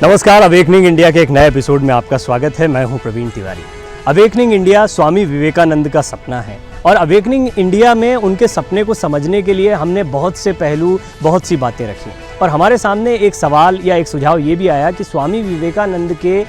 नमस्कार, awakening India के एक नए एपिसोड में आपका स्वागत है। मैं हूं प्रवीण तिवारी। अवेकनिंग इंडिया स्वामी विवेकानंद का सपना है और अवेकनिंग इंडिया में उनके सपने को समझने के लिए हमने बहुत से पहलू, बहुत सी बातें रखी और हमारे सामने एक सवाल या एक सुझाव ये भी आया कि स्वामी विवेकानंद के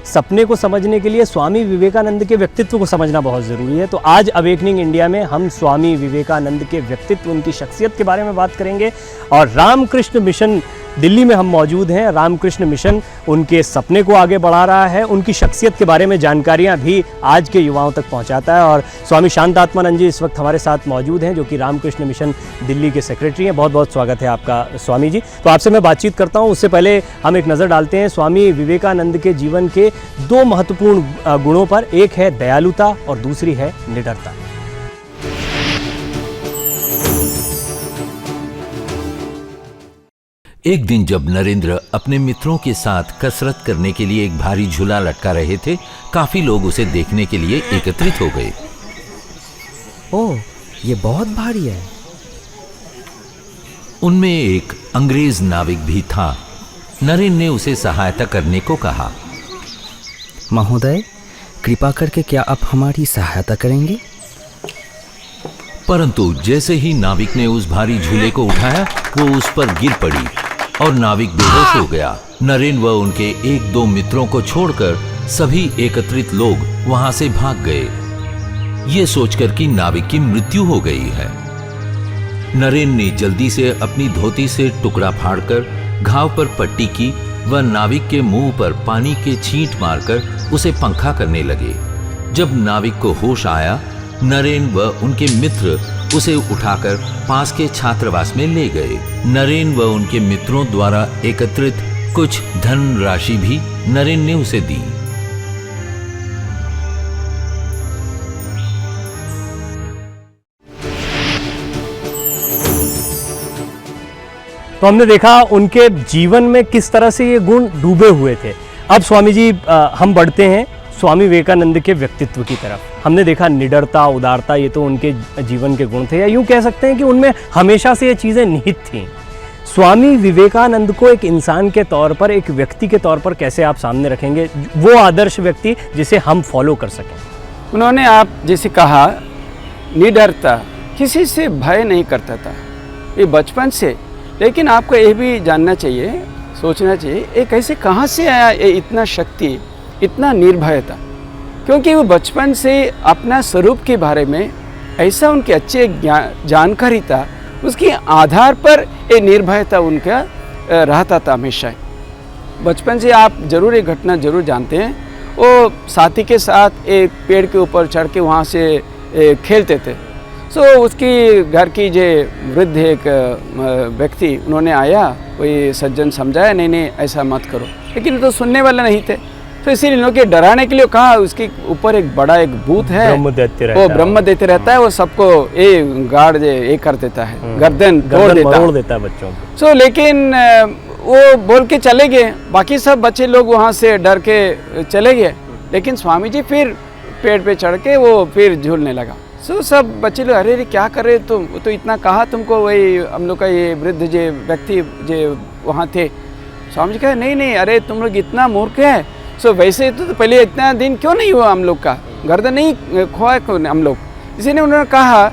सपने को समझने के लिए स्वामी विवेकानंद के व्यक्तित्व को समझना बहुत ज़रूरी है। तो आज अवेकनिंग इंडिया में हम स्वामी विवेकानंद के व्यक्तित्व, उनकी शख्सियत के बारे में बात करेंगे और रामकृष्ण मिशन दिल्ली में हम मौजूद हैं। रामकृष्ण मिशन उनके सपने को आगे बढ़ा रहा है, उनकी शख्सियत के बारे में जानकारियां भी आज के युवाओं तक पहुंचाता है और स्वामी शांतात्मानंद जी इस वक्त हमारे साथ मौजूद हैं, जो कि रामकृष्ण मिशन दिल्ली के सेक्रेटरी हैं। बहुत बहुत स्वागत है आपका स्वामी जी। तो आपसे मैं बातचीत करता हूं, उससे पहले हम एक नज़र डालते हैं स्वामी विवेकानंद के जीवन के दो महत्वपूर्ण गुणों पर। एक है दयालुता और दूसरी है निडरता। एक दिन जब नरेंद्र अपने मित्रों के साथ कसरत करने के लिए एक भारी झूला लटका रहे थे, काफी लोग उसे देखने के लिए एकत्रित हो गए। ओह, ये बहुत भारी है। उनमें एक अंग्रेज नाविक भी था। नरेंद्र ने उसे सहायता करने को कहा। महोदय, कृपा करके क्या आप हमारी सहायता करेंगे? परंतु जैसे ही नाविक ने उस भारी झूले को उठाया, वो उस पर गिर पड़ी और नाविक बेहोश हो गया। नरेंद्र व उनके एक दो मित्रों को छोड़कर सभी एकत्रित लोग वहां से भाग गए, ये सोचकर कि नाविक की मृत्यु हो गई है। नरेंद्र ने जल्दी से अपनी धोती से टुकड़ा फाड़कर घाव पर पट्टी की व नाविक के मुंह पर पानी के छींट मारकर उसे पंखा करने लगे। जब नाविक को होश आया, नरेंद्र व उनके मित्र उसे उठाकर पास के छात्रावास में ले गए। नरेंद्र व उनके मित्रों द्वारा एकत्रित कुछ धन राशि भी नरेंद्र ने उसे दी। तो हमने देखा उनके जीवन में किस तरह से ये गुण डूबे हुए थे। अब स्वामी जी हम बढ़ते हैं स्वामी विवेकानंद के व्यक्तित्व की तरफ। हमने देखा निडरता, उदारता, ये तो उनके जीवन के गुण थे, या यूँ कह सकते हैं कि उनमें हमेशा से ये चीज़ें निहित थीं। स्वामी विवेकानंद को एक इंसान के तौर पर, एक व्यक्ति के तौर पर कैसे आप सामने रखेंगे, वो आदर्श व्यक्ति जिसे हम फॉलो कर सकें? उन्होंने, आप जैसे कहा, निडरता, किसी से भय नहीं करता था ये बचपन से। लेकिन आपको ये भी जानना चाहिए, सोचना चाहिए, ये कैसे, कहाँ से आया ये इतना शक्ति, इतना निर्भयता? क्योंकि वो बचपन से अपना स्वरूप के बारे में ऐसा उनके अच्छे जानकारी था, उसके आधार पर ये निर्भयता उनका रहता था हमेशा। बचपन से आप जरूर एक घटना जरूर जानते हैं, वो साथी के साथ एक पेड़ के ऊपर चढ़ के वहाँ से खेलते थे। सो उसकी घर की जो वृद्ध एक व्यक्ति, उन्होंने आया, कोई सज्जन समझाया, नहीं नहीं ऐसा मत करो, लेकिन वो तो सुनने वाले नहीं थे। तो इसीलिए इन लोग के डराने के लिए कहा, उसके ऊपर एक बड़ा एक भूत है, वो ब्रह्म देते रहता है, वो सबको गाड़ ये कर देता है, गर्दन तोड़ देता है बच्चों को। सो लेकिन वो बोल के चले गए, बाकी सब बच्चे लोग वहाँ से डर के चले गए। लेकिन स्वामी जी फिर पेड़ पे चढ़ के वो फिर झूलने लगा। सो सब बच्चे लोग, अरे क्या कर रहे तुम, वो तो इतना कहा तुमको, वही हम लोग का ये वृद्ध जो व्यक्ति जो वहाँ थे। स्वामी जी कहे, नहीं नहीं, अरे तुम लोग इतना मूर्ख है। सो वैसे तो पहले इतना दिन क्यों नहीं हुआ हम लोग का, गर्दन नहीं खोआ हम लोग। इसीलिए उन्होंने कहा,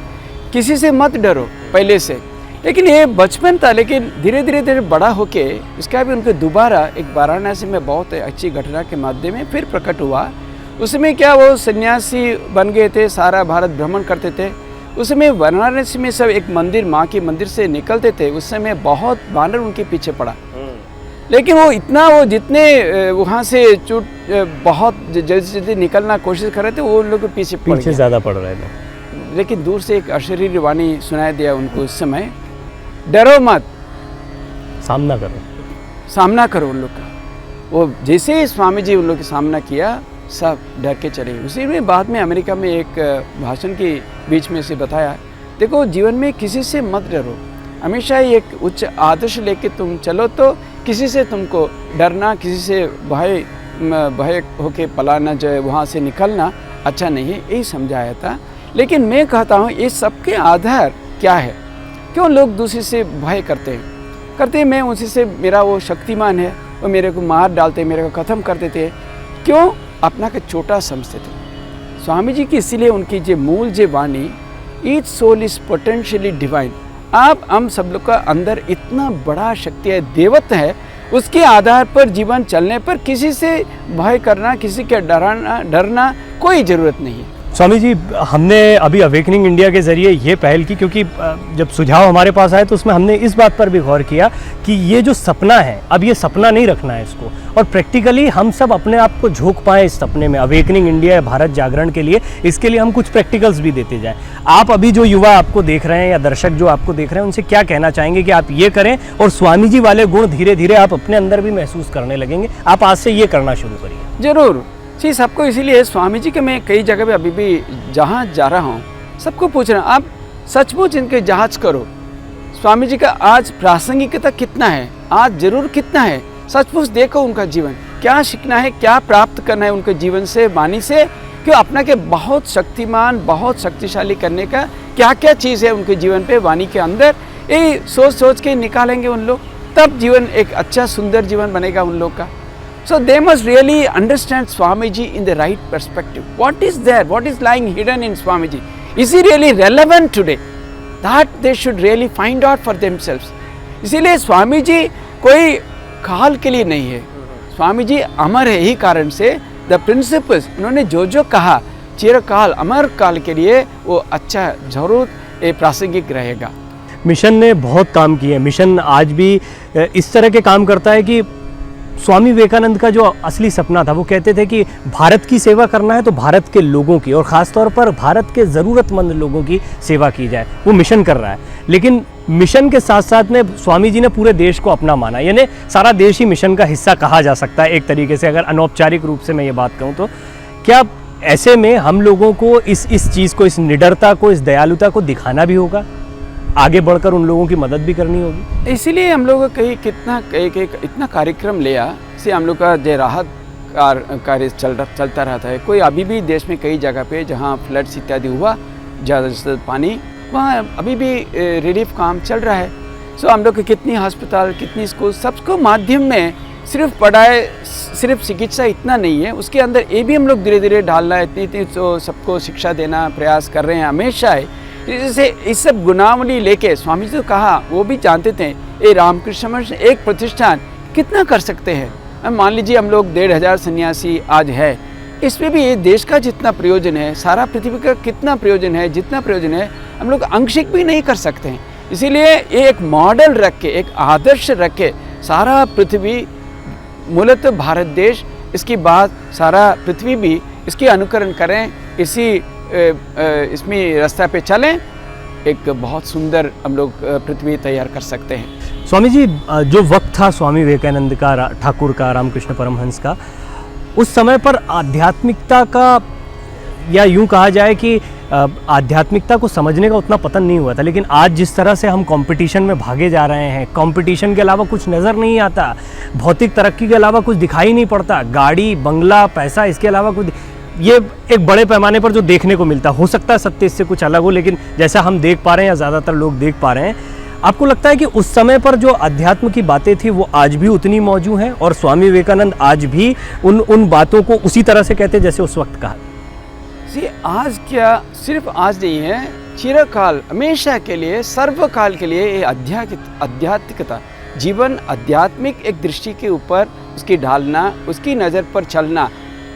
किसी से मत डरो पहले से। लेकिन ये बचपन था, लेकिन धीरे धीरे बड़ा होके इसका भी उनको दोबारा एक वाराणसी में बहुत अच्छी घटना के माध्यम में फिर प्रकट हुआ। उसमें क्या, वो सन्यासी बन गए थे, सारा भारत भ्रमण करते थे। उसमें वाराणसी में सब एक मंदिर, माँ के मंदिर से निकलते थे। उस समय बहुत वानर उनके पीछे पड़ा, लेकिन वो इतना, वो जितने वहाँ से बहुत जल्दी निकलना कोशिश कर रहे थे, वो उन लोग के पीछे ज़्यादा पड़ रहे थे। लेकिन दूर से एक अशरीरी वाणी सुनाई दिया उनको उस समय, डरो मत, सामना करो उन लोग का। वो जैसे ही स्वामी जी उन लोग का सामना किया, सब डर के चले। उसी में बाद में अमेरिका में एक भाषण के बीच में से बताया, देखो जीवन में किसी से मत डरो, हमेशा ही एक उच्च आदर्श लेके तुम चलो, तो किसी से तुमको डरना, किसी से भय होके पलाना, जो है वहाँ से निकलना अच्छा नहीं है, यही समझाया था। लेकिन मैं कहता हूँ, ये सबके आधार क्या है, क्यों लोग दूसरे से भय करते हैं? मैं उसी से, मेरा वो शक्तिमान है, वो मेरे को मार डालते, मेरे को ख़त्म कर देते। क्यों? अपना के छोटा समझते थे। स्वामी जी की इसीलिए उनकी जो मूल जो वाणी, each soul is potentially divine. आप हम सब लोग का अंदर इतना बड़ा शक्ति है, देवत्व है, उसके आधार पर जीवन चलने पर किसी से भय करना, किसी के डरना कोई ज़रूरत नहीं है। स्वामी जी, हमने अभी अवेकनिंग इंडिया के ज़रिए ये पहल की, क्योंकि जब सुझाव हमारे पास आए तो उसमें हमने इस बात पर भी गौर किया कि ये जो सपना है, अब ये सपना नहीं रखना है इसको, और प्रैक्टिकली हम सब अपने आप को झोंक पाएँ इस सपने में। अवेकनिंग इंडिया, भारत जागरण के लिए, इसके लिए हम कुछ प्रैक्टिकल्स भी देते जाएँ। आप अभी जो युवा आपको देख रहे हैं या दर्शक जो आपको देख रहे हैं, उनसे क्या कहना चाहेंगे कि आप ये करें और स्वामी जी वाले गुण धीरे धीरे आप अपने अंदर भी महसूस करने लगेंगे? आप आज से ये करना शुरू करिए। ज़रूर जी, सबको इसीलिए स्वामी जी के मैं कई जगह पे अभी भी जहाँ जा रहा हूँ, सबको पूछ रहा हूँ, आप सचमुच इनके जांच करो, स्वामी जी का आज प्रासंगिकता कितना है, आज जरूर कितना है, सचमुच देखो उनका जीवन क्या सीखना है, क्या प्राप्त करना है उनके जीवन से, वाणी से, कि अपना के बहुत शक्तिमान, बहुत शक्तिशाली करने का क्या क्या चीज़ है उनके जीवन पे, वाणी के अंदर। ये सोच सोच के निकालेंगे उन लोग, तब जीवन एक अच्छा सुंदर जीवन बनेगा उन लोग का। So they must really understand Swamiji in the right perspective. What is there? What is lying hidden in Swamiji? Is he really relevant today? That they should really find out for themselves. इसीलिए स्वामी जी कोई काल के लिए नहीं है, स्वामी जी अमर है। ही कारण से द प्रिंसिपल्स, उन्होंने जो जो कहा चिरकाल अमर काल के लिए, वो अच्छा जरूर प्रासंगिक रहेगा। मिशन ने बहुत काम किए। मिशन आज भी इस तरह के काम करता है कि स्वामी विवेकानंद का जो असली सपना था, वो कहते थे कि भारत की सेवा करना है तो भारत के लोगों की, और ख़ास तौर पर भारत के ज़रूरतमंद लोगों की सेवा की जाए। वो मिशन कर रहा है, लेकिन मिशन के साथ साथ में स्वामी जी ने पूरे देश को अपना माना, यानी सारा देश ही मिशन का हिस्सा कहा जा सकता है एक तरीके से, अगर अनौपचारिक रूप से मैं ये बात कहूँ तो। क्या ऐसे में हम लोगों को इस चीज़ को, इस निडरता को, इस दयालुता को दिखाना भी होगा, आगे बढ़कर उन लोगों की मदद भी करनी होगी? इसीलिए हम लोग कहीं कितना इतना कार्यक्रम लिया से हम लोग का जो राहत कार्य चलता रहता है। कोई अभी भी देश में कई जगह पे जहाँ फ्लड्स इत्यादि हुआ, ज़्यादा से ज़्यादा पानी, वहाँ अभी भी रिलीफ काम चल रहा है। सो हम लोग के कितनी अस्पताल, कितनी स्कूल, सबको माध्यम में सिर्फ पढ़ाई, सिर्फ चिकित्सा इतना नहीं है, उसके अंदर ये भी हम लोग धीरे धीरे डालना, इतनी तो सबको शिक्षा देना प्रयास कर रहे हैं हमेशा है। जैसे इस सब गुनावली लेके स्वामी जी तो कहा, वो भी जानते थे ये रामकृष्ण मिशन एक प्रतिष्ठान कितना कर सकते हैं। मान लीजिए हम लोग 1500 सन्यासी आज है, इसमें भी ये देश का जितना प्रयोजन है, सारा पृथ्वी का कितना प्रयोजन है, जितना प्रयोजन है हम लोग आंशिक भी नहीं कर सकते हैं। इसीलिए ये एक मॉडल रख के, एक आदर्श रख के, सारा पृथ्वी मूलतः भारत देश, इसकी बात सारा पृथ्वी भी इसकी अनुकरण करें, इसमें रास्ता पे चलें, एक बहुत सुंदर हम लोग पृथ्वी तैयार कर सकते हैं। स्वामी जी, जो वक्त था स्वामी विवेकानंद का, ठाकुर का, रामकृष्ण परमहंस का, उस समय पर आध्यात्मिकता का, या यूं कहा जाए कि आध्यात्मिकता को समझने का उतना पतन नहीं हुआ था। लेकिन आज जिस तरह से हम कंपटीशन में भागे जा रहे हैं, कंपटीशन के अलावा कुछ नज़र नहीं आता, भौतिक तरक्की के अलावा कुछ दिखाई नहीं पड़ता, गाड़ी, बंगला, पैसा, इसके अलावा कुछ, ये एक बड़े पैमाने पर जो देखने को मिलता, हो सकता है सत्य इससे कुछ अलग हो, लेकिन जैसा हम देख पा रहे हैं या ज़्यादातर लोग देख पा रहे हैं, आपको लगता है कि उस समय पर जो अध्यात्म की बातें थी वो आज भी उतनी मौजूद हैं, और स्वामी विवेकानंद आज भी उन बातों को उसी तरह से कहते जैसे उस वक्त कहा? जी, आज क्या, सिर्फ आज नहीं है, चिरकाल, हमेशा के लिए, सर्वकाल के लिए ये आध्यात्मिकता, जीवन आध्यात्मिक एक दृष्टि के ऊपर उसकी ढालना, उसकी नज़र पर चलना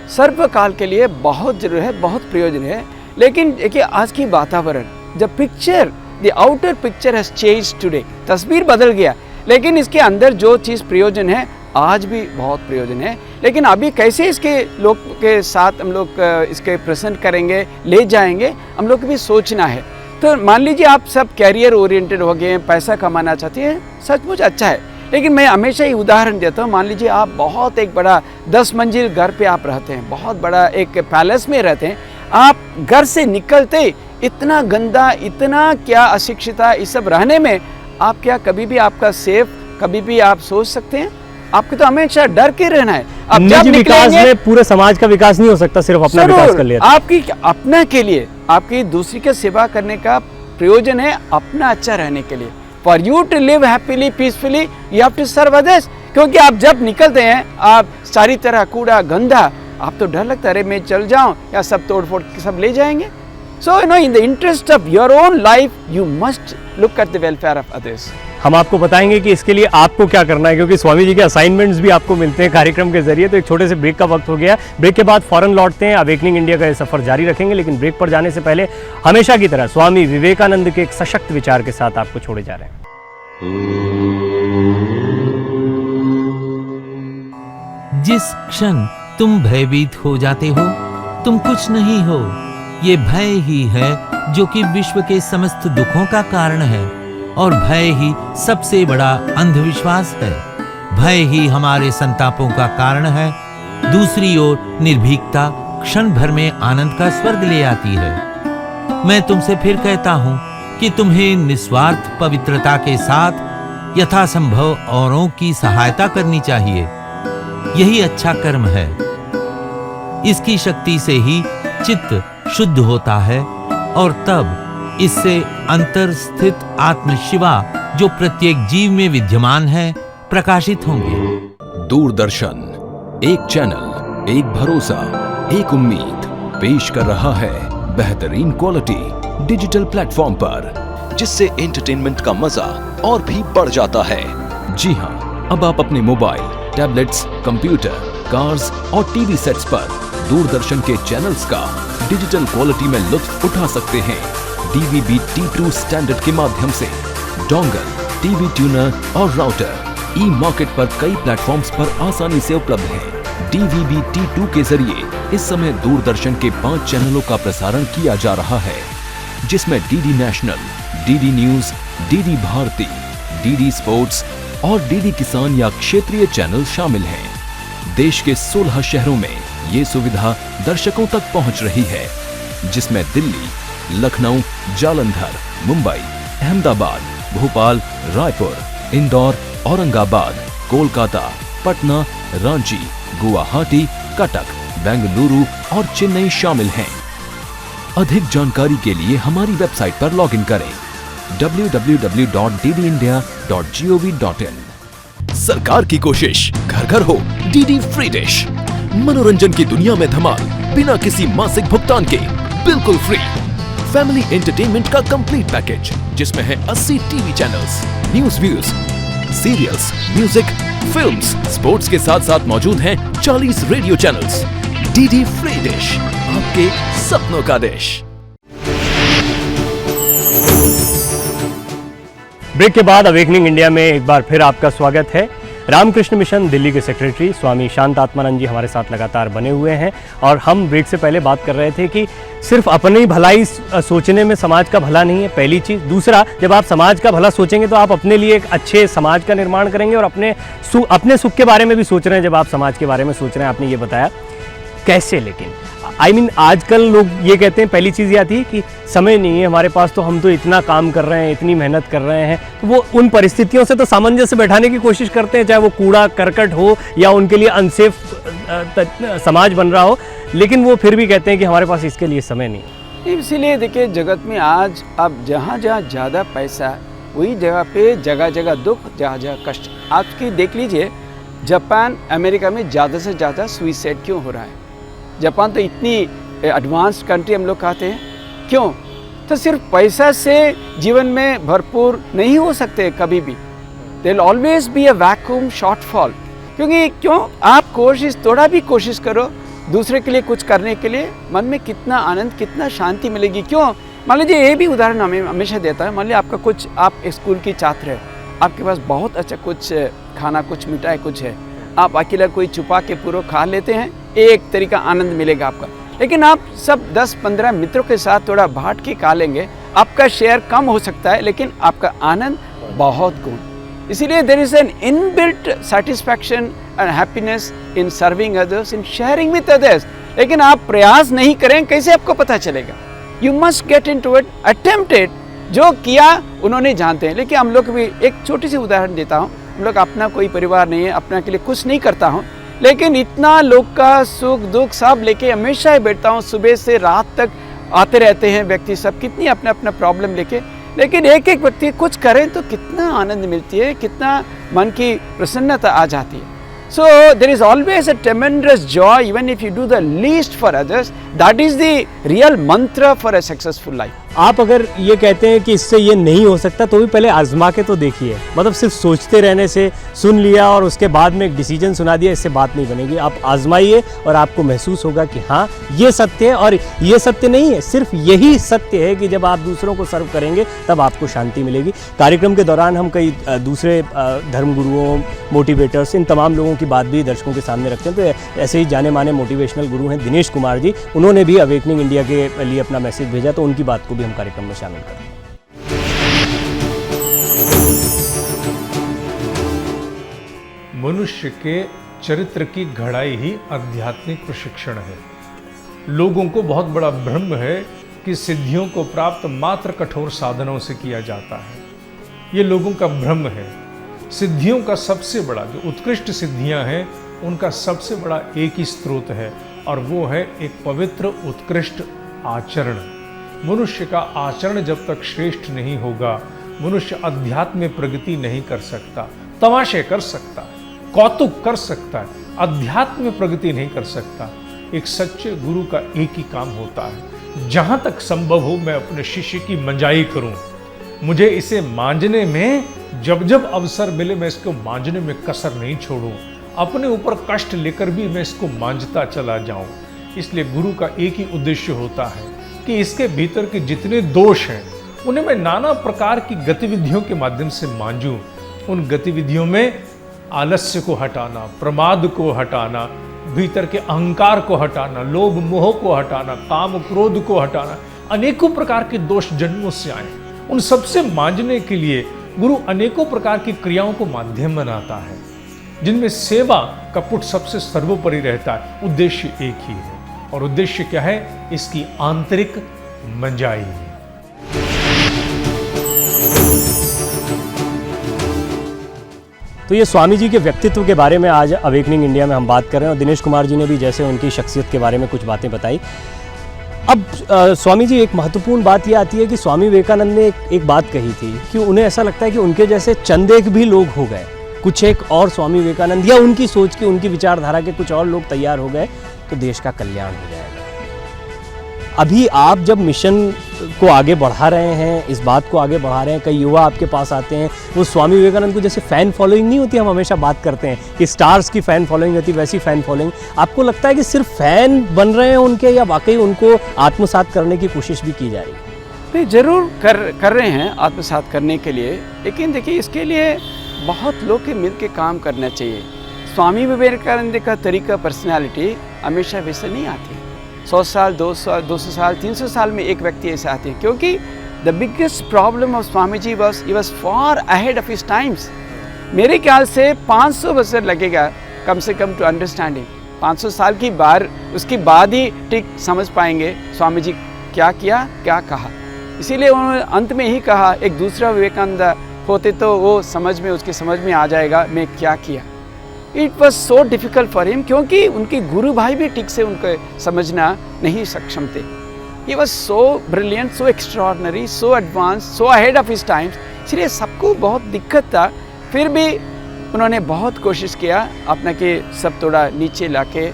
सर्वकाल के लिए बहुत जरूरी है, बहुत प्रयोजन है। लेकिन देखिए आज की वातावरण, जब picture, the outer picture has change today, तस्वीर बदल गया, लेकिन इसके अंदर जो चीज़ प्रयोजन है आज भी बहुत प्रयोजन है। लेकिन अभी कैसे इसके लोग के साथ हम लोग इसके प्रेजेंट करेंगे, ले जाएंगे, हम लोग को भी सोचना है। तो मान लीजिए आप सब कैरियर ओरिएंटेड हो गए, पैसा कमाना चाहते हैं, सचमुच अच्छा है, लेकिन मैं हमेशा ही उदाहरण देता हूँ। मान लीजिए आप बहुत एक बड़ा 10 मंजिल घर पे आप रहते हैं, बहुत बड़ा एक पैलेस में रहते हैं, आप घर से निकलते इतना गंदा, इतना क्या अशिक्षिता, इस सब रहने में आप क्या कभी भी आपका सेफ, कभी भी आप सोच सकते हैं? आपको तो हमेशा डर के रहना है। अब जब विकास में पूरे समाज का विकास नहीं हो सकता, सिर्फ अपना विकास कर लिया। आपकी अपना के लिए, आपकी दूसरी की सेवा करने का प्रयोजन है अपना अच्छा रहने के लिए। For you to live happily, peacefully, you have to serve others. क्योंकि आप जब निकलते हैं आप सारी तरह कूड़ा गंदा, आप तो डर लगता है अरे मैं चल जाऊं या सब तोड़ फोड़ सब ले जाएंगे। So in the interest of your own life you must look at the welfare of others. हम आपको बताएंगे कि इसके लिए आपको क्या करना है, क्योंकि स्वामी जी के असाइनमेंट्स भी आपको मिलते हैं कार्यक्रम के जरिए। तो एक छोटे से ब्रेक का वक्त हो गया, ब्रेक के बाद फौरन लौटते हैं, अवेकनिंग इंडिया का ये सफर जारी रखेंगे। लेकिन ब्रेक पर जाने से पहले हमेशा की तरह स्वामी विवेकानंद के एक सशक्त विचार के साथ आपको छोड़े जा रहे हैं। जिस क्षण तुम भयभीत हो जाते हो, तुम कुछ नहीं हो। ये भय ही है जो कि विश्व के समस्त दुखों का कारण है, और भय ही सबसे बड़ा अंधविश्वास है। भय ही हमारे संतापों का कारण है। दूसरी ओर निर्भीकता क्षण भर में आनंद का स्वर्ग ले आती है। मैं तुमसे फिर कहता हूं कि तुम्हें निस्वार्थ पवित्रता के साथ यथासंभव औरों की सहायता करनी चाहिए। यही अच्छा कर्म है। इसकी शक्ति से ही चित्त शुद्ध होता है, और तब इससे अंतर स्थित आत्म शिवा जो प्रत्येक जीव में विद्यमान है प्रकाशित होंगे। दूरदर्शन, एक चैनल, एक भरोसा, एक उम्मीद पेश कर रहा है बेहतरीन क्वालिटी डिजिटल प्लेटफॉर्म पर, जिससे एंटरटेनमेंट का मजा और भी बढ़ जाता है। जी हाँ, अब आप अपने मोबाइल, टैबलेट्स, कंप्यूटर, कार्स और टीवी सेट्स पर दूरदर्शन के चैनल्स का डिजिटल क्वालिटी में लुत्फ उठा सकते हैं। DVB-T2 स्टैंडर्ड के माध्यम से डोंगल, टीवी ट्यूनर और राउटर ई-मार्केट पर कई प्लेटफॉर्म्स पर आसानी से उपलब्ध हैं। DVB-T2 के जरिए इस समय दूरदर्शन के 5 चैनलों का प्रसारण किया जा रहा है, जिसमें DD national, DD news, DD Bharati, DD sports और DD किसान या क्षेत्रीय चैनल शामिल हैं। देश के 16 शहरों में ये सुविधा दर्शकों तक पहुंच रही है, जिसमें दिल्ली, लखनऊ, जालंधर, मुंबई, अहमदाबाद, भोपाल, रायपुर, इंदौर, औरंगाबाद, कोलकाता, पटना, रांची, गुवाहाटी, कटक, बेंगलुरु और चेन्नई शामिल हैं। अधिक जानकारी के लिए हमारी वेबसाइट पर लॉगिन करें www.ddindia.gov.in। सरकार की कोशिश, घर घर हो DD फ्री डिश। मनोरंजन की दुनिया में धमाल बिना किसी मासिक भुगतान के, बिल्कुल फ्री। फैमिली एंटरटेनमेंट का कंप्लीट पैकेज, जिसमें है 80 TV channels, news views, serials, music, films, sports के साथ साथ मौजूद हैं 40 radio channels. DD free dish, आपके सपनों का डिश। ब्रेक के बाद अवेकनिंग इंडिया में एक बार फिर आपका स्वागत है। रामकृष्ण मिशन दिल्ली के सेक्रेटरी स्वामी शांत आत्मानंद जी हमारे साथ लगातार बने हुए हैं, और हम ब्रेक से पहले बात कर रहे थे कि सिर्फ अपनी भलाई सोचने में समाज का भला नहीं है, पहली चीज़। दूसरा, जब आप समाज का भला सोचेंगे तो आप अपने लिए एक अच्छे समाज का निर्माण करेंगे, और अपने सुख के बारे में भी सोच रहे हैं। जब आप समाज के बारे में सोच रहे हैं, आपने ये बताया कैसे, लेकिन आजकल लोग ये कहते हैं, पहली चीज़ ये आती है कि समय नहीं है हमारे पास, तो हम तो इतना काम कर रहे हैं, इतनी मेहनत कर रहे हैं। तो वो उन परिस्थितियों से तो सामंजस्य बैठाने की कोशिश करते हैं, चाहे वो कूड़ा करकट हो या उनके लिए अनसेफ समाज बन रहा हो, लेकिन वो फिर भी कहते हैं कि हमारे पास इसके लिए समय नहीं है। इसीलिए देखिए, जगत में आज अब जहाँ जहाँ ज़्यादा पैसा, वही जगह पे जगह जगह दुख, जगह जगह कष्ट। आपकी देख लीजिए, जापान, अमेरिका में ज़्यादा से ज़्यादा सुइसाइड क्यों हो रहा है? जापान तो इतनी एडवांस्ड कंट्री हम लोग कहते हैं, क्यों? तो सिर्फ पैसा से जीवन में भरपूर नहीं हो सकते कभी भी। There will always be a vacuum shortfall. क्योंकि क्यों, आप थोड़ा भी कोशिश करो दूसरे के लिए कुछ करने के लिए, मन में कितना आनंद, कितना शांति मिलेगी। क्यों? मान लीजिए, ये भी उदाहरण हमें हमेशा देता है। मान लीजिए आपका कुछ, आप स्कूल की छात्र है, आपके पास बहुत अच्छा कुछ खाना, कुछ मिठाई कुछ है, आप अकेला कोई छुपा के पूरा खा लेते हैं, एक तरीका आनंद मिलेगा आपका। लेकिन आप सब 10-15 मित्रों के साथ थोड़ा बांट के खा लेंगे, आपका शेयर कम हो सकता है, लेकिन आपका आनंद बहुत गुण। इसीलिए there is an inbuilt satisfaction and happiness in serving others, in sharing with others. लेकिन आप प्रयास नहीं करें, कैसे आपको पता चलेगा? You must get into it, attempt it. जो किया उन्होंने जानते हैं। लेकिन हम लोग भी एक छोटी सी उदाहरण देता हूँ। हम लोग अपना कोई परिवार नहीं है, अपना के लिए कुछ नहीं करता हूँ, लेकिन इतना लोग का सुख दुख सब लेके हमेशा ही बैठता हूँ। सुबह से रात तक आते रहते हैं व्यक्ति सब, कितनी अपना अपना प्रॉब्लम लेके। लेकिन एक एक व्यक्ति कुछ करें तो कितना आनंद मिलती है, कितना मन की प्रसन्नता आ जाती है। So there is always a tremendous joy even if you do the least for others. That is the real mantra for a successful life. आप अगर ये कहते हैं कि इससे ये नहीं हो सकता तो भी पहले आजमा के तो देखिए। मतलब सिर्फ सोचते रहने से, सुन लिया और उसके बाद में एक डिसीजन सुना दिया, इससे बात नहीं बनेगी। आप आजमाइए और आपको महसूस होगा कि हाँ ये सत्य है। और ये सत्य नहीं है, सिर्फ यही सत्य है कि जब आप दूसरों को सर्व करेंगे तब आपको शांति मिलेगी। कार्यक्रम के दौरान हम कई दूसरे धर्मगुरुओं, मोटिवेटर्स, इन तमाम लोगों की बात भी दर्शकों के सामने रखते हैं। तो ऐसे ही जाने माने मोटिवेशनल गुरु हैं दिनेश कुमार जी, उन्होंने भी अवेकनिंग इंडिया के लिए अपना मैसेज भेजा, तो उनकी बात को भी हम कार्यक्रम में शामिल करें। मनुष्य के चरित्र की घड़ाई ही आध्यात्मिक प्रशिक्षण है। लोगों को बहुत बड़ा भ्रम है कि सिद्धियों को प्राप्त मात्र कठोर साधनों से किया जाता है। ये लोगों का भ्रम है। सिद्धियों का सबसे बड़ा, जो उत्कृष्ट सिद्धियां हैं, उनका सबसे बड़ा एक ही स्रोत है और वो है एक पवित्र उत्कृष्ट आचरण। मनुष्य का आचरण जब तक श्रेष्ठ नहीं होगा, मनुष्य अध्यात्म में प्रगति नहीं कर सकता। तमाशे कर सकता है, कौतुक कर सकता है, अध्यात्म में प्रगति नहीं कर सकता। एक सच्चे गुरु का एक ही काम होता है, जहां तक संभव हो मैं अपने शिष्य की मंजाई करूं। मुझे इसे मांझने में जब जब अवसर मिले मैं इसको मांझने में कसर नहीं छोड़ूं। अपने ऊपर कष्ट लेकर भी मैं इसको मांझता चला जाऊं। इसलिए गुरु का एक ही उद्देश्य होता है कि इसके भीतर के जितने दोष हैं उन्हें मैं नाना प्रकार की गतिविधियों के माध्यम से मांझूं। उन गतिविधियों में आलस्य को हटाना, प्रमाद को हटाना, भीतर के अहंकार को हटाना, लोभ मोह को हटाना, काम क्रोध को हटाना, अनेकों प्रकार के दोष जन्मों से आए, उन सबसे मांझने के लिए गुरु अनेकों प्रकार की क्रियाओं को माध्यम बनाता है, जिनमें सेवा का पुट सबसे सर्वोपरि रहता है। उद्देश्य एक ही है, और उद्देश्य क्या है? इसकी आंतरिक मंजाई। तो ये स्वामी जी के व्यक्तित्व के बारे में आज अवेकनिंग इंडिया में हम बात कर रहे हैं, और दिनेश कुमार जी ने भी जैसे उनकी शख्सियत के बारे में कुछ बातें बताई। अब स्वामी जी, एक महत्वपूर्ण बात ये आती है कि स्वामी विवेकानंद ने एक बात कही थी कि उन्हें ऐसा लगता है कि उनके जैसे चंद एक भी लोग हो गए, कुछ एक और स्वामी विवेकानंद या उनकी सोच की, उनकी विचारधारा के कुछ और लोग तैयार हो गए तो देश का कल्याण हो जाएगा। अभी आप जब मिशन को आगे बढ़ा रहे हैं, इस बात को आगे बढ़ा रहे हैं, कई युवा आपके पास आते हैं, वो स्वामी विवेकानंद को जैसे फ़ैन फॉलोइंग नहीं होती, हम हमेशा बात करते हैं कि स्टार्स की फ़ैन फॉलोइंग होती, वैसी फ़ैन फॉलोइंग आपको लगता है कि सिर्फ फ़ैन बन रहे हैं उनके, या वाकई उनको आत्मसात करने की कोशिश भी की जा रही है? नहीं, ज़रूर कर रहे हैं आत्मसात करने के लिए, लेकिन देखिए इसके लिए बहुत लोग के मिल के काम करना चाहिए। स्वामी विवेकानंद का तरीका, पर्सनैलिटी हमेशा वैसे नहीं आती। 100 साल, 200 साल, 300 साल में एक व्यक्ति ऐसे आते हैं, क्योंकि the biggest problem of Swami ji he was far ahead of his times. मेरे ख्याल से 500 बरस लगेगा कम से कम टू अंडरस्टैंडिंग। 500 साल की बार उसके बाद ही ठीक समझ पाएंगे स्वामी जी क्या किया, क्या कहा। इसीलिए उन्होंने अंत में ही कहा, एक दूसरा विवेकानंद होते तो वो उसकी समझ में आ जाएगा मैं क्या किया। It was so difficult for him, क्योंकि उनके गुरु भाई भी ठीक से उनको समझना नहीं सक्षम थे। He was so brilliant, so extraordinary, so advance, so ahead of his times. इसलिए सबको बहुत दिक्कत था, फिर भी उन्होंने बहुत कोशिश किया अपना के सब थोड़ा नीचे लाके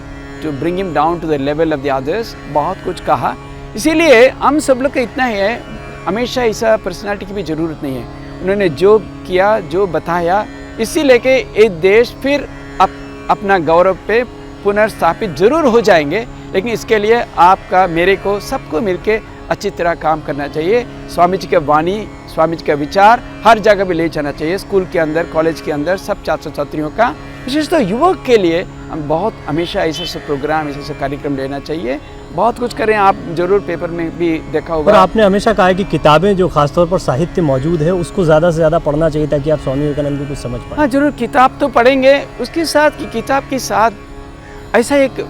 to bring him down to the level of the others. बहुत कुछ कहा। इसीलिए हम सब लोग का इतना ही है, हमेशा ऐसा पर्सनालिटी की भी ज़रूरत नहीं है। उन्होंने जो किया, जो बताया, इसी लेके ये देश फिर अपना गौरव पे पुनर्स्थापित जरूर हो जाएंगे। लेकिन इसके लिए आपका, मेरे को, सबको मिलके अच्छी तरह काम करना चाहिए। स्वामी जी का वाणी, स्वामी जी का विचार हर जगह भी ले जाना चाहिए, स्कूल के अंदर, कॉलेज के अंदर, सब छात्र छात्रियों का, विशेषतः युवक के लिए हम बहुत हमेशा ऐसे प्रोग्राम, ऐसे कार्यक्रम लेना चाहिए। बहुत कुछ करें, आप जरूर पेपर में भी देखा होगा। और आपने हमेशा कहा है कि किताबें, जो खासतौर पर साहित्य मौजूद है, उसको ज़्यादा से ज़्यादा पढ़ना चाहिए ताकि आप स्वामी विवेकानंद को कुछ समझ पाएं। हाँ, जरूर किताब तो पढ़ेंगे, उसके साथ की किताब के साथ ऐसा एक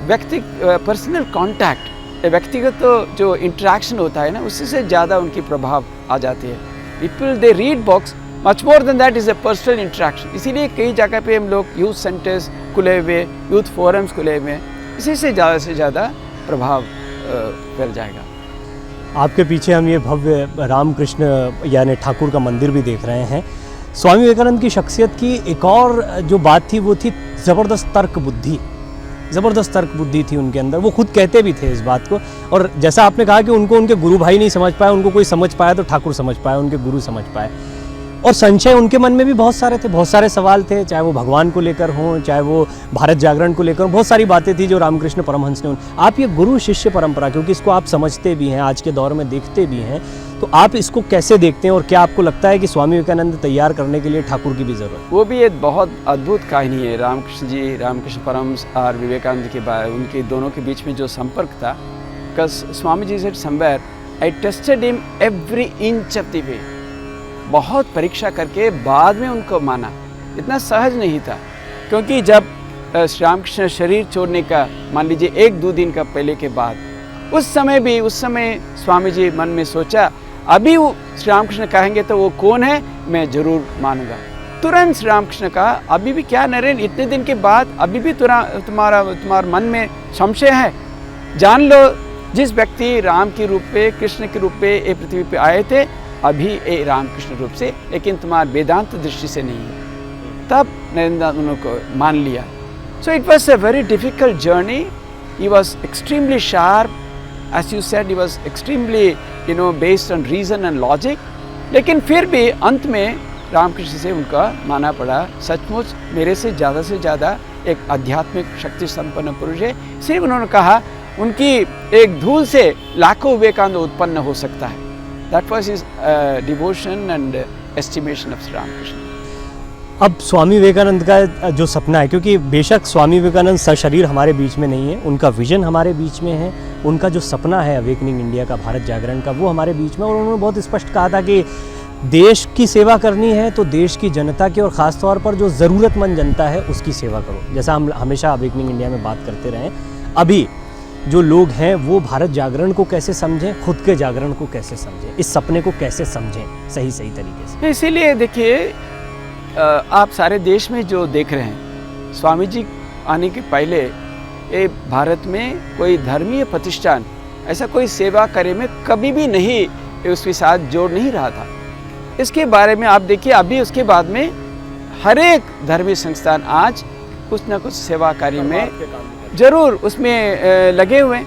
पर्सनल कांटेक्ट, व्यक्तिगत जो इंटरेक्शन होता है ना, उससे से ज़्यादा उनकी प्रभाव आ जाती है। People they read books, much more than that is a personal interaction. इसीलिए कई जगह पे हम लोग यूथ सेंटर्स खुले हुए, यूथ फोरम्स खुले हुए, इसी से ज़्यादा प्रभाव फैल जाएगा। आपके पीछे हम ये भव्य रामकृष्ण यानी ठाकुर का मंदिर भी देख रहे हैं। स्वामी विवेकानंद की शख्सियत की एक और जो बात थी वो थी ज़बरदस्त तर्क बुद्धि। ज़बरदस्त तर्क बुद्धि थी उनके अंदर, वो खुद कहते भी थे इस बात को। और जैसा आपने कहा कि उनको उनके गुरु भाई नहीं समझ पाए, उनको कोई समझ पाया तो ठाकुर समझ पाए, उनके गुरु समझ पाए। और संशय उनके मन में भी बहुत सारे थे, बहुत सारे सवाल थे, चाहे वो भगवान को लेकर हों, चाहे वो भारत जागरण को लेकर, बहुत सारी बातें थी जो रामकृष्ण परमहंस ने आप ये गुरु शिष्य परंपरा, क्योंकि इसको आप समझते भी हैं, आज के दौर में देखते भी हैं, तो आप इसको कैसे देखते हैं और क्या आपको लगता है कि स्वामी विवेकानंद तैयार करने के लिए ठाकुर की भी ज़रूरत? वो भी एक बहुत अद्भुत कहानी है रामकृष्ण जी, रामकृष्ण परमहंस और विवेकानंद के बाद उनके दोनों के बीच में जो संपर्क था। Because Swami ji said somewhere, I tested him every inch of the way. बहुत परीक्षा करके बाद में उनको माना। इतना सहज नहीं था, क्योंकि जब श्री रामकृष्ण शरीर छोड़ने का मान लीजिए 1-2 दिन का पहले के बाद, उस समय स्वामी जी मन में सोचा अभी वो श्री रामकृष्ण कहेंगे तो वो कौन है, मैं जरूर मानूंगा। तुरंत श्री रामकृष्ण कहा अभी भी क्या नरेन, इतने दिन के बाद अभी भी तुम्हारा मन में संशय है? जान लो, जिस व्यक्ति राम के रूप पे, कृष्ण के रूप पे ये पृथ्वी पे आए थे, अभी ये रामकृष्ण रूप से, लेकिन तुम्हारा वेदांत दृष्टि से नहीं है। तब नरेंद्र उनको मान लिया। So it was a very difficult journey. He was extremely sharp, as you said, he was extremely based on reason and logic, लेकिन फिर भी अंत में रामकृष्ण से उनका माना पड़ा। सचमुच मेरे से ज़्यादा एक आध्यात्मिक शक्ति संपन्न पुरुष है। सिर्फ उन्होंने कहा उनकी एक धूल से लाखों विवेकानंद उत्पन्न हो सकता है। That was his devotion and estimation of Shri Ramakrishna. अब स्वामी विवेकानंद का जो सपना है, क्योंकि बेशक स्वामी विवेकानंद सशरीर हमारे बीच में नहीं है, उनका विजन हमारे बीच में है, उनका जो सपना है अवेकनिंग इंडिया का, भारत जागरण का, वो हमारे बीच में। और उन्होंने बहुत स्पष्ट कहा था कि देश की सेवा करनी है तो देश की जनता की, और ख़ास तौर पर जो ज़रूरतमंद जनता है उसकी सेवा करो। जैसा हम हमेशा अवेकनिंग इंडिया में बात करते रहे, अभी जो लोग हैं वो भारत जागरण को कैसे समझें, खुद के जागरण को कैसे समझें, इस सपने को कैसे समझें सही तरीके से। इसीलिए देखिए, आप सारे देश में जो देख रहे हैं, स्वामी जी आने के पहले ये भारत में कोई धर्मीय प्रतिष्ठान ऐसा कोई सेवा कार्य में कभी भी नहीं उसके साथ जोड़ नहीं रहा था। इसके बारे में आप देखिए, अभी उसके बाद में हर एक धर्मीय संस्थान आज कुछ ना कुछ सेवा कार्य में जरूर उसमें लगे हुए हैं।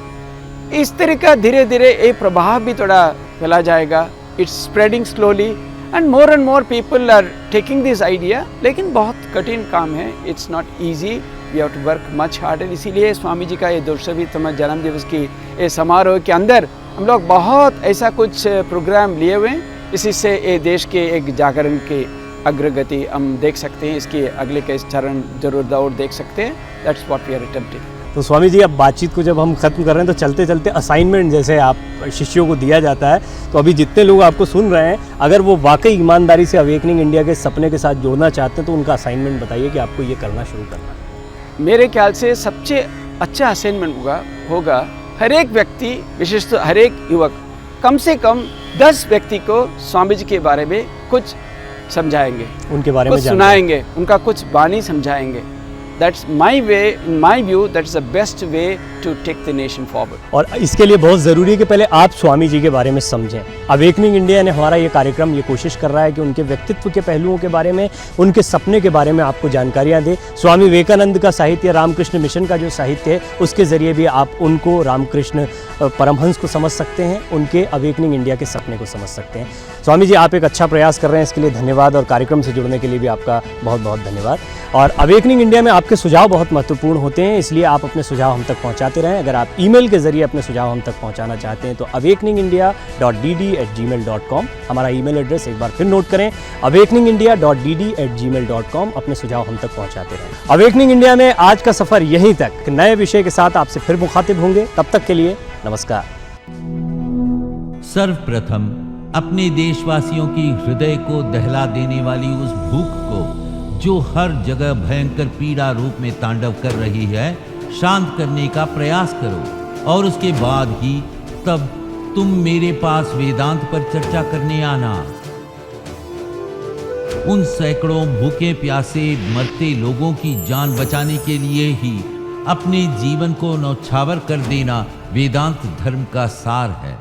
इस तरह का धीरे धीरे ये प्रभाव भी थोड़ा फैला जाएगा। It's spreading slowly and more people are taking this idea, लेकिन बहुत कठिन काम है। It's not easy, we have to work much harder। इसीलिए स्वामी जी का ये 220वां जन्म दिवस की ये समारोह के अंदर हम लोग बहुत ऐसा कुछ प्रोग्राम लिए हुए हैं। इसी से ये देश के एक जागरण की अग्रगति हम देख सकते हैं, इसके अगले के चरण जरूर दौड़ देख सकते हैं। That's what we are attempting। तो स्वामी जी, अब बातचीत को जब हम ख़त्म कर रहे हैं तो चलते चलते असाइनमेंट जैसे आप शिष्यों को दिया जाता है, तो अभी जितने लोग आपको सुन रहे हैं, अगर वो वाकई ईमानदारी से अवेकनिंग इंडिया के सपने के साथ जोड़ना चाहते हैं तो उनका असाइनमेंट बताइए कि आपको ये करना शुरू करना है। मेरे ख्याल से सबसे अच्छा असाइनमेंट होगा हर एक व्यक्ति, विशेषतः हर एक युवक, कम से कम 10 व्यक्ति को स्वामी जी के बारे में कुछ समझाएंगे, उनके बारे में सुनाएंगे, उनका कुछ वाणी समझाएंगे। That's my way, in my view, that's the best way to take the nation forward। और इसके लिए बहुत ज़रूरी है कि पहले आप स्वामी जी के बारे में समझें। अवेकनिंग इंडिया ने हमारा ये कार्यक्रम ये कोशिश कर रहा है कि उनके व्यक्तित्व के पहलुओं के बारे में, उनके सपने के बारे में आपको जानकारियाँ दे। स्वामी विवेकानंद का साहित्य, रामकृष्ण मिशन का जो साहित्य है, उसके ज़रिए भी आप उनको, रामकृष्ण परमहंस को समझ सकते हैं, उनके अवेकनिंग इंडिया के सपने को समझ सकते हैं। स्वामी जी, आप एक अच्छा प्रयास कर रहे हैं, इसके लिए धन्यवाद, और कार्यक्रम से जुड़ने के लिए भी आपका बहुत बहुत धन्यवाद। और अवेकनिंग इंडिया में आपके सुझाव बहुत महत्वपूर्ण होते हैं, इसलिए आप अपने सुझाव हम तक पहुंचाते रहें। अगर आप ईमेल के जरिए अपने सुझाव हम तक पहुंचाना चाहते हैं तो awakeningindia.dd@gmail.com हमारा ईमेल एड्रेस एक बार फिर नोट करें, awakeningindia.dd@gmail.com। अपने सुझाव हम तक पहुंचाते रहें। अवेकनिंग इंडिया में आज का सफर यहीं तक, नए विषय के साथ आपसे फिर मुखातिब होंगे। तब तक के लिए नमस्कार। सर्वप्रथम अपने देशवासियों की हृदय को दहला देने वाली उस भूख को जो हर जगह भयंकर पीड़ा रूप में तांडव कर रही है, शांत करने का प्रयास करो, और उसके बाद ही तब तुम मेरे पास वेदांत पर चर्चा करने आना। उन सैकड़ों भूखे प्यासे मरते लोगों की जान बचाने के लिए ही अपने जीवन को न्यौछावर कर देना वेदांत धर्म का सार है।